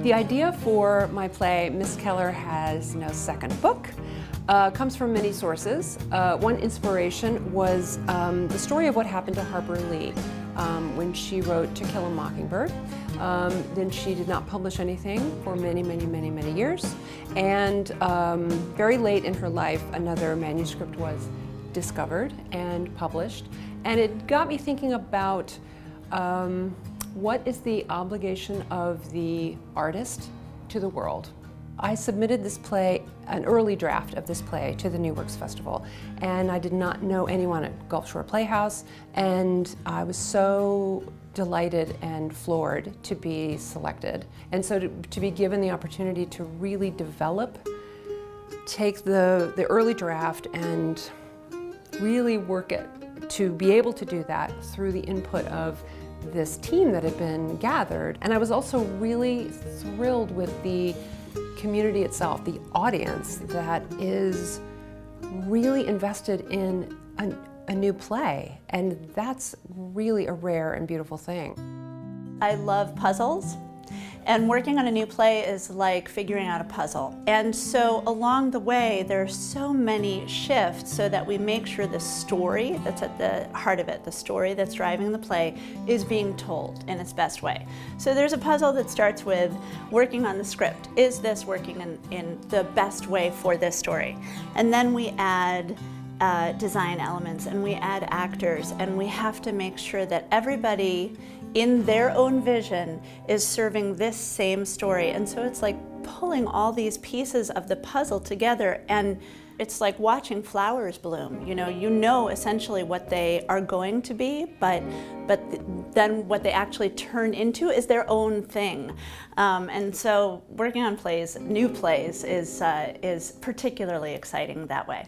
The idea for my play, Miss Keller Has No Second Book, comes from many sources. One inspiration was the story of what happened to Harper Lee when she wrote To Kill a Mockingbird. Then she did not publish anything for many, many, many, many years. And very late in her life, another manuscript was discovered and published. And it got me thinking about what is the obligation of the artist to the world. I submitted this play, an early draft of this play, to the New Works Festival, and I did not know anyone at Gulfshore Playhouse, and I was so delighted and floored to be selected. And so to be given the opportunity to really develop, take the early draft and really work it, to be able to do that through the input of this team that had been gathered. And I was also really thrilled with the community itself, the audience that is really invested in a new play. And that's really a rare and beautiful thing. I love puzzles, and working on a new play is like figuring out a puzzle. And so along the way, there are so many shifts so that we make sure the story that's at the heart of it, the story that's driving the play, is being told in its best way. So there's a puzzle that starts with working on the script. Is this working in the best way for this story? And then we add design elements, and we add actors, and we have to make sure that everybody in their own vision is serving this same story. And so it's like pulling all these pieces of the puzzle together, and it's like watching flowers bloom. You know essentially what they are going to be, but then what they actually turn into is their own thing. And so working on plays, new plays, is particularly exciting that way.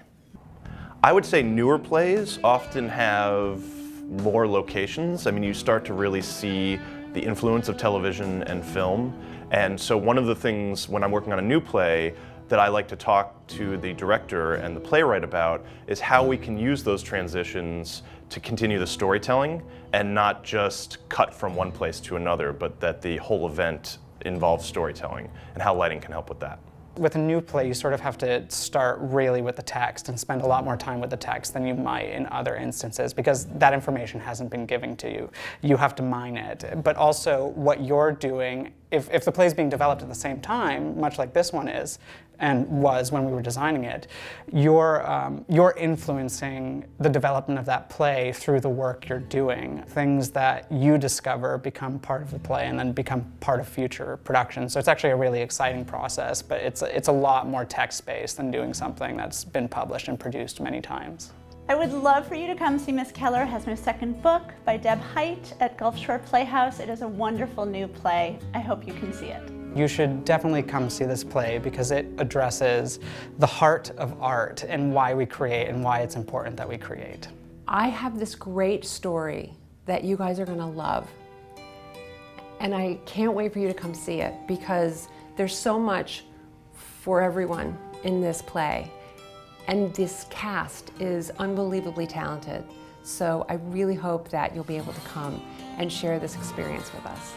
I would say newer plays often have more locations. I mean, you start to really see the influence of television and film. And so one of the things when I'm working on a new play that I like to talk to the director and the playwright about is how we can use those transitions to continue the storytelling and not just cut from one place to another, but that the whole event involves storytelling, and how lighting can help with that. With a new play, you sort of have to start really with the text and spend a lot more time with the text than you might in other instances, because that information hasn't been given to you. You have to mine it. But also what you're doing, if the play is being developed at the same time, much like this one is, and was when we were designing it, you're influencing the development of that play through the work you're doing. Things that you discover become part of the play and then become part of future productions. So it's actually a really exciting process, but it's a lot more text-based than doing something that's been published and produced many times. I would love for you to come see Miss Keller Has No Second Book by Deb Height at Gulfshore Playhouse. It is a wonderful new play. I hope you can see it. You should definitely come see this play because it addresses the heart of art and why we create and why it's important that we create. I have this great story that you guys are going to love. And I can't wait for you to come see it because there's so much for everyone in this play. And this cast is unbelievably talented. So I really hope that you'll be able to come and share this experience with us.